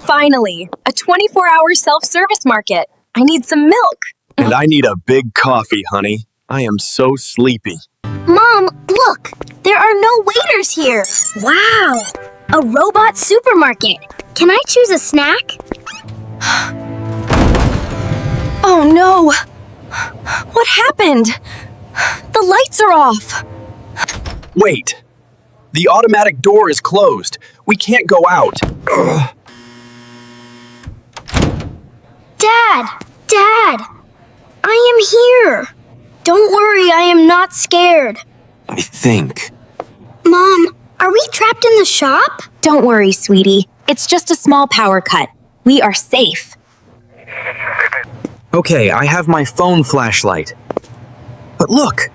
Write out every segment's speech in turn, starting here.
Finally, a 24-hour self-service market. I need some milk. And I need a big coffee, honey. I am so sleepy. Mom, look! There are no waiters here! Wow! A robot supermarket! Can I choose a snack? Oh no! What happened? The lights are off! Wait! The automatic door is closed. We can't go out. Ugh. Dad! Dad! I am here! Don't worry, I am not scared. I think. Mom, are we trapped in the shop? Don't worry, sweetie. It's just a small power cut. We are safe. Okay, I have my phone flashlight. But look!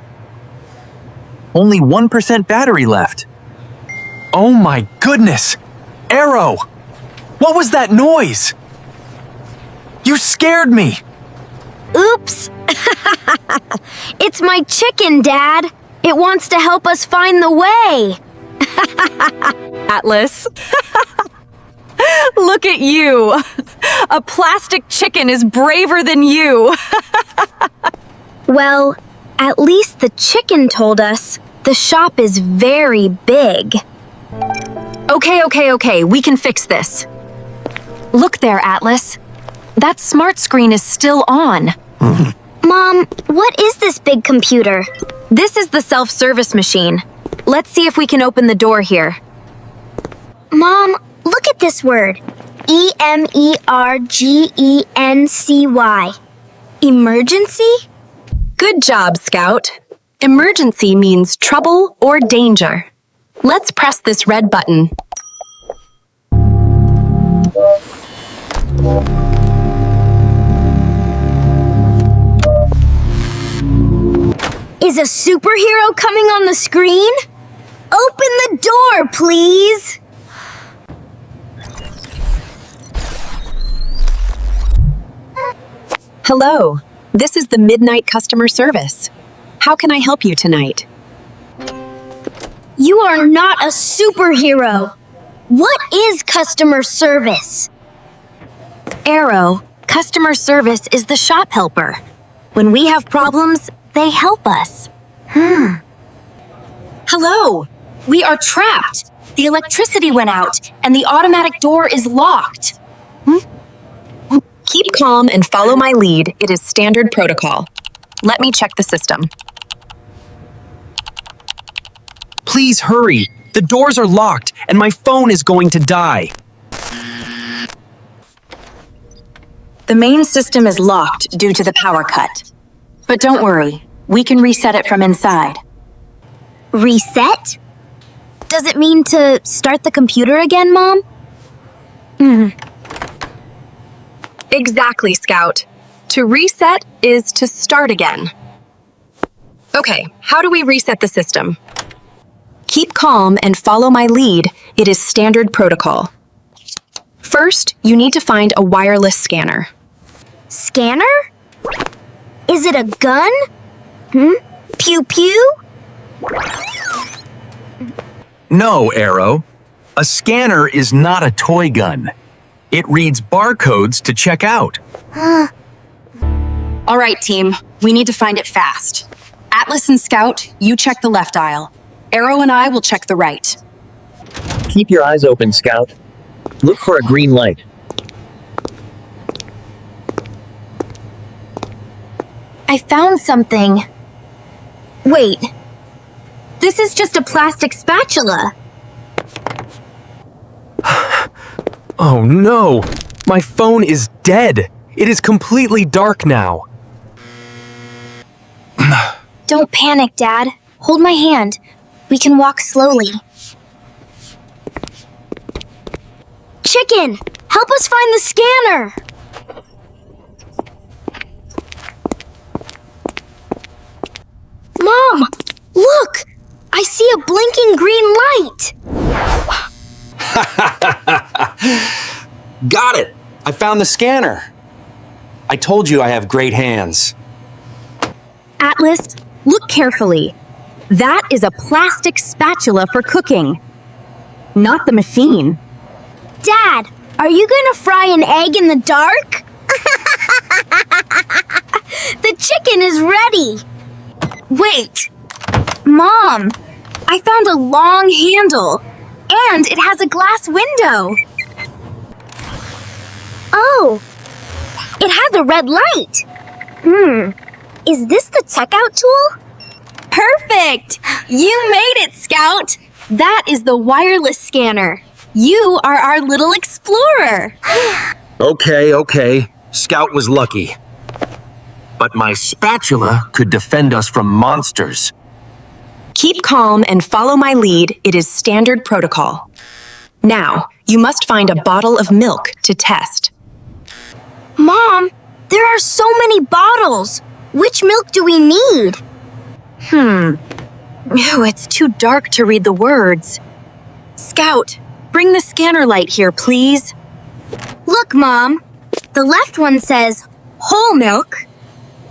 Only 1% battery left. Oh my goodness! Arrow! What was that noise? You scared me! Oops! It's my chicken, Dad. It wants to help us find the way. Atlas. Look at you. A plastic chicken is braver than you. Well, at least the chicken told us the shop is very big. Okay. We can fix this. Look there, Atlas. That smart screen is still on. Mom, what is this big computer? This is the self-service machine. Let's see if we can open the door here. Mom, look at this word. E-M-E-R-G-E-N-C-Y. Emergency? Good job, Scout. Emergency means trouble or danger. Let's press this red button. Is a superhero coming on the screen? Open the door, please! Hello, this is the Midnight Customer Service. How can I help you tonight? You are not a superhero. What is customer service? Arrow, customer service is the shop helper. When we have problems, they help us. Hello, we are trapped. The electricity went out and the automatic door is locked. Keep calm and follow my lead. It is standard protocol. Let me check the system. Please hurry! The doors are locked and my phone is going to die. The main system is locked due to the power cut. But don't worry, we can reset it from inside. Reset? Does it mean to start the computer again, Mom? Exactly, Scout. To reset is to start again. Okay, how do we reset the system? Keep calm and follow my lead. It is standard protocol. First, you need to find a wireless scanner. Scanner? Is it a gun? Pew pew? No, Arrow. A scanner is not a toy gun. It reads barcodes to check out. All right, team. We need to find it fast. Atlas and Scout, you check the left aisle. Arrow and I will check the right. Keep your eyes open, Scout. Look for a green light. I found something. Wait. This is just a plastic spatula. Oh no! My phone is dead! It is completely dark now. Don't panic, Dad. Hold my hand. We can walk slowly. Chicken! Help us find the scanner! Mom! Look! I see a blinking green light! Got it! I found the scanner. I told you I have great hands. Atlas, look carefully. That is a plastic spatula for cooking, not the machine. Dad, Are you gonna fry an egg in the dark? The chicken is ready. Wait! Mom, I found a long handle, and it has a glass window. Oh, it has a red light. Is this the checkout tool? Perfect! You made it, Scout! That is the wireless scanner. You are our little explorer. Okay. Scout was lucky. But my spatula could defend us from monsters. Keep calm and follow my lead. It is standard protocol. Now, you must find a bottle of milk to test. Mom, there are so many bottles. Which milk do we need? Ew, it's too dark to read the words. Scout, bring the scanner light here, please. Look, Mom. The left one says whole milk.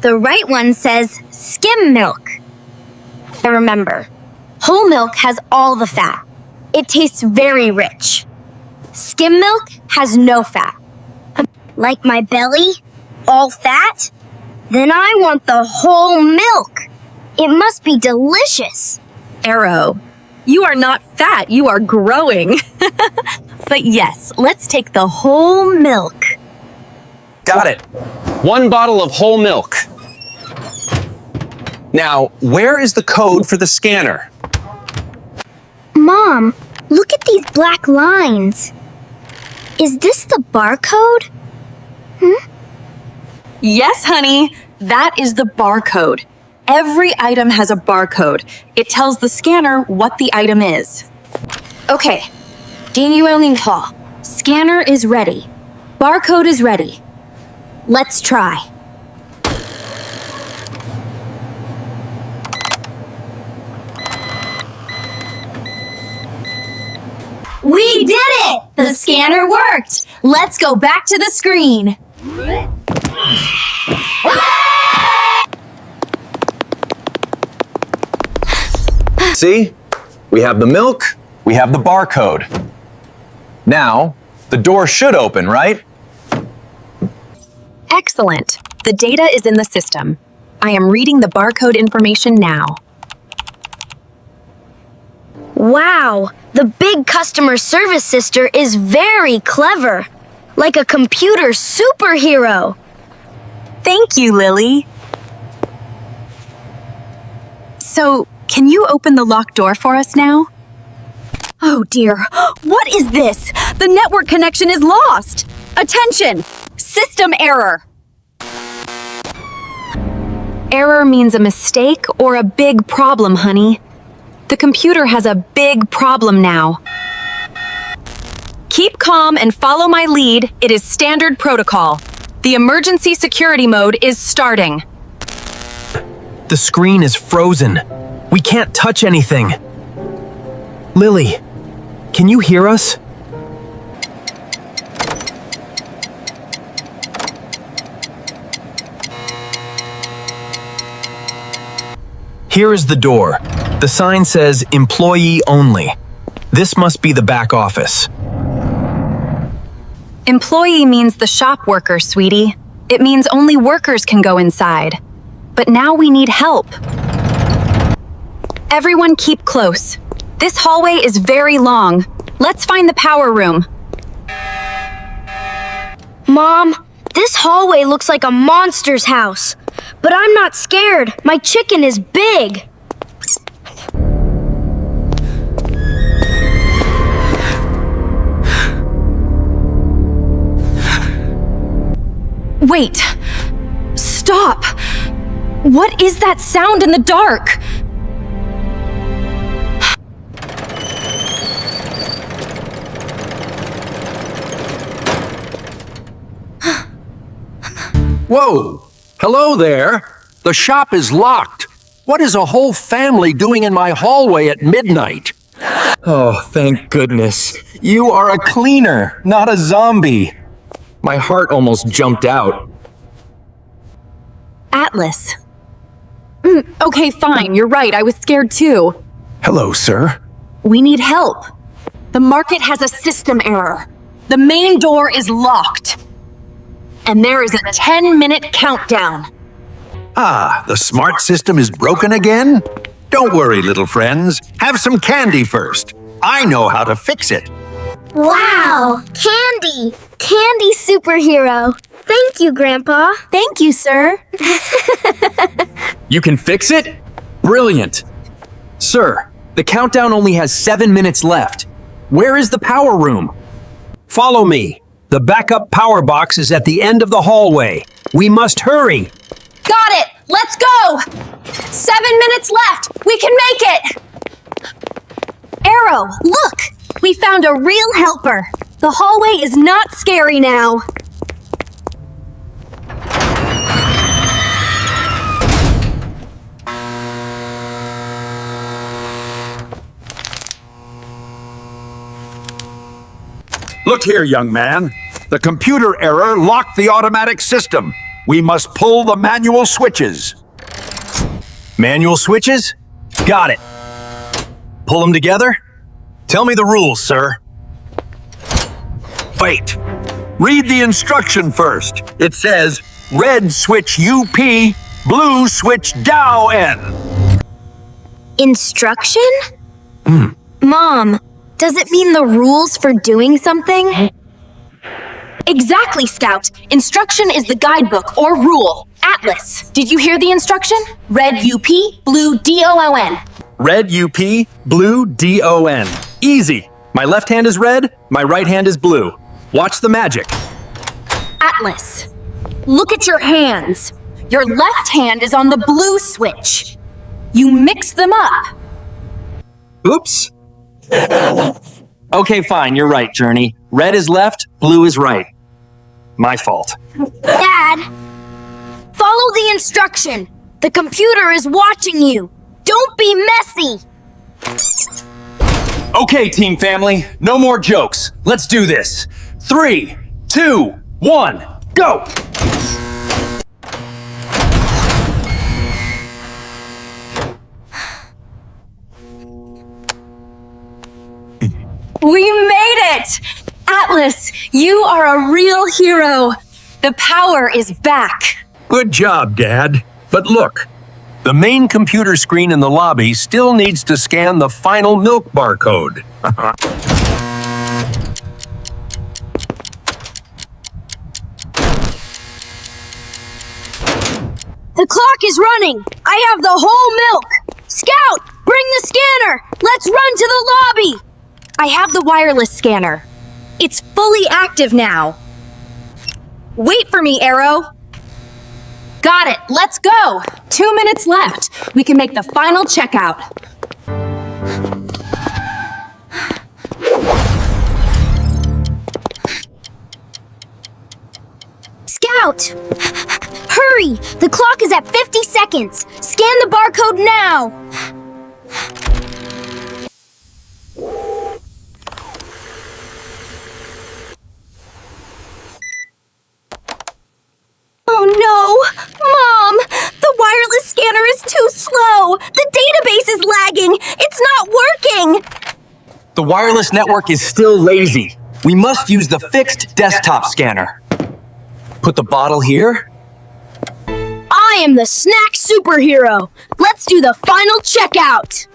The right one says skim milk. And remember, whole milk has all the fat. It tastes very rich. Skim milk has no fat. Like my belly? All fat? Then I want the whole milk. It must be delicious. Arrow, you are not fat, you are growing. But yes, let's take the whole milk. Got it. 1 bottle of whole milk. Now, where is the code for the scanner? Mom, look at these black lines. Is this the barcode? Yes, honey, that is the barcode. Every item has a barcode. It tells the scanner what the item is. Okay, Daniel Hall. Scanner is ready. Barcode is ready. Let's try. We did it! The scanner worked! Let's go back to the screen. See? We have the milk, we have the barcode. Now, the door should open, right? Excellent. The data is in the system. I am reading the barcode information now. Wow, the big customer service sister is very clever. Like a computer superhero. Thank you, Lily. So, can you open the locked door for us now? Oh dear, what is this? The network connection is lost. Attention, system error. Error means a mistake or a big problem, honey. The computer has a big problem now. Keep calm and follow my lead. It is standard protocol. The emergency security mode is starting. The screen is frozen. We can't touch anything. Lily, can you hear us? Here is the door. The sign says employee only. This must be the back office. Employee means the shop worker, sweetie. It means only workers can go inside. But now we need help. Everyone keep close. This hallway is very long. Let's find the power room. Mom, this hallway looks like a monster's house. But I'm not scared. My chicken is big. Wait. Stop. What is that sound in the dark? Whoa! Hello there! The shop is locked. What is a whole family doing in my hallway at midnight? Oh, thank goodness. You are a cleaner, not a zombie. My heart almost jumped out. Atlas. Okay, fine. You're right. I was scared too. Hello, sir. We need help. The market has a system error. The main door is locked. And there is a 10-minute countdown. Ah, the smart system is broken again? Don't worry, little friends. Have some candy first. I know how to fix it. Wow! Candy! Candy superhero. Thank you, Grandpa. Thank you, sir. You can fix it? Brilliant. Sir, the countdown only has 7 minutes left. Where is the power room? Follow me. The backup power box is at the end of the hallway. We must hurry. Got it! Let's go! 7 minutes left! We can make it! Arrow, look! We found a real helper. The hallway is not scary now. Look here, young man. The computer error locked the automatic system. We must pull the manual switches. Manual switches? Got it. Pull them together? Tell me the rules, sir. Wait. Read the instruction first. It says, red switch UP, blue switch DOW-N. Instruction? Mom, does it mean the rules for doing something? Exactly, Scout. Instruction is the guidebook or rule. Atlas, did you hear the instruction? Red UP, blue DON. Red UP, blue DON. Easy. My left hand is red, my right hand is blue. Watch the magic. Atlas, look at your hands. Your left hand is on the blue switch. You mix them up. Oops. Okay, fine, you're right, Journey. Red is left, blue is right. My fault. Dad, follow the instruction. The computer is watching you. Don't be messy. Okay, team family, no more jokes. Let's do this. 3, 2, 1, go! We made it! Atlas, you are a real hero. The power is back. Good job, Dad. But look, the main computer screen in the lobby still needs to scan the final milk barcode. The clock is running. I have the whole milk. Scout, bring the scanner. Let's run to the lobby. I have the wireless scanner. It's fully active now. Wait for me, Arrow. Got it. Let's go. 2 minutes left. We can make the final checkout. Scout! Hurry! The clock is at 50 seconds. Scan the barcode now. Oh no! Mom! The wireless scanner is too slow! The database is lagging! It's not working! The wireless network is still lazy. We must use the fixed desktop scanner. Put the bottle here. I am the snack superhero! Let's do the final checkout!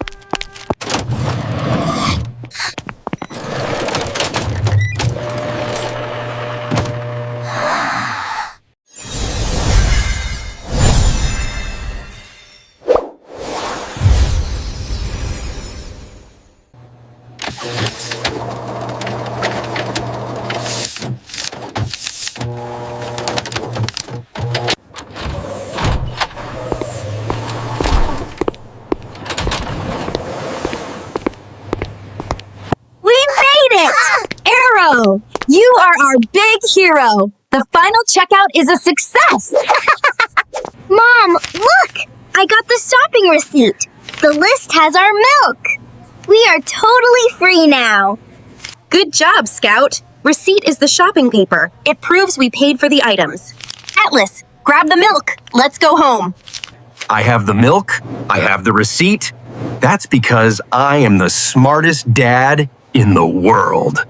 Arrow, you are our big hero. The final checkout is a success. Mom, look! I got the shopping receipt. The list has our milk. We are totally free now. Good job, Scout. Receipt is the shopping paper. It proves we paid for the items. Atlas, grab the milk. Let's go home. I have the milk. I have the receipt. That's because I am the smartest dad in the world.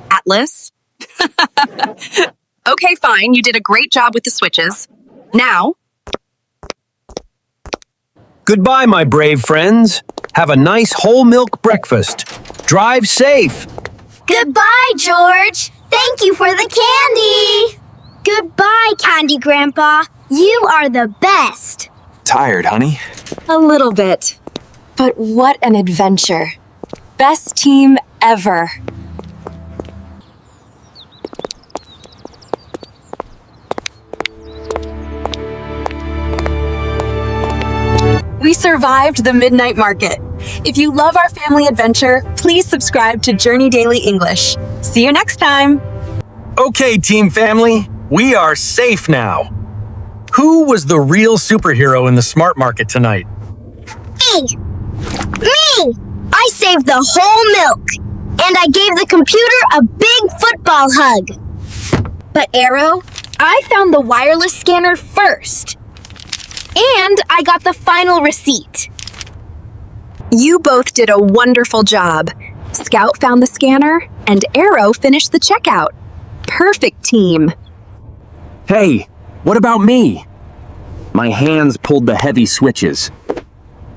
Atlas, Okay, fine. You did a great job with the switches. Now, Goodbye, my brave friends. Have a nice whole milk breakfast. Drive safe. Goodbye, George. Thank you for the candy. Goodbye, Candy Grandpa. You are the best. Tired, honey? a little bit. But what an adventure. Best team ever. We survived the midnight market. If you love our family adventure, please subscribe to Journey Daily English. See you next time. Okay, team family, we are safe now. Who was the real superhero in the smart market tonight? Me! I saved the whole milk. And I gave the computer a big football hug. But Arrow, I found the wireless scanner first. And I got the final receipt. You both did a wonderful job. Scout found the scanner, and Arrow finished the checkout. Perfect team. Hey, what about me? My hands pulled the heavy switches.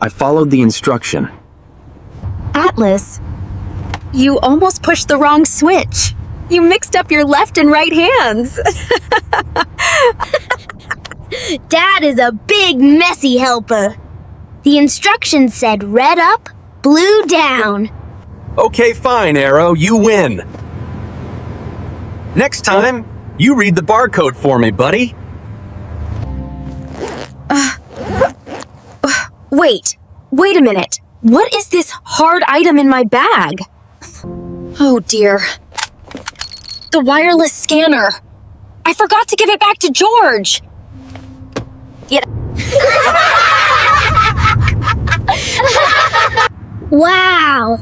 I followed the instruction. Atlas, you almost pushed the wrong switch. You mixed up your left and right hands. Dad is a big, messy helper. The instructions said red up, blue down. Okay, fine, Arrow, you win. Next time, you read the barcode for me, buddy. Wait a minute. What is this hard item in my bag? Oh dear. The wireless scanner. I forgot to give it back to George. Wow!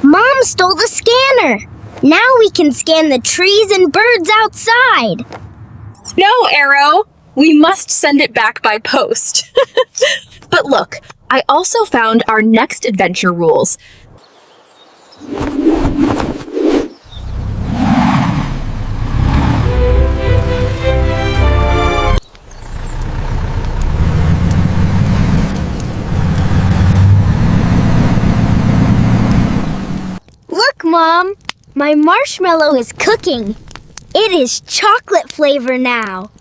Mom stole the scanner. Now we can scan the trees and birds outside. No, Arrow. We must send it back by post. But look, I also found our next adventure rules. Look, Mom! My marshmallow is cooking. It is chocolate flavor now.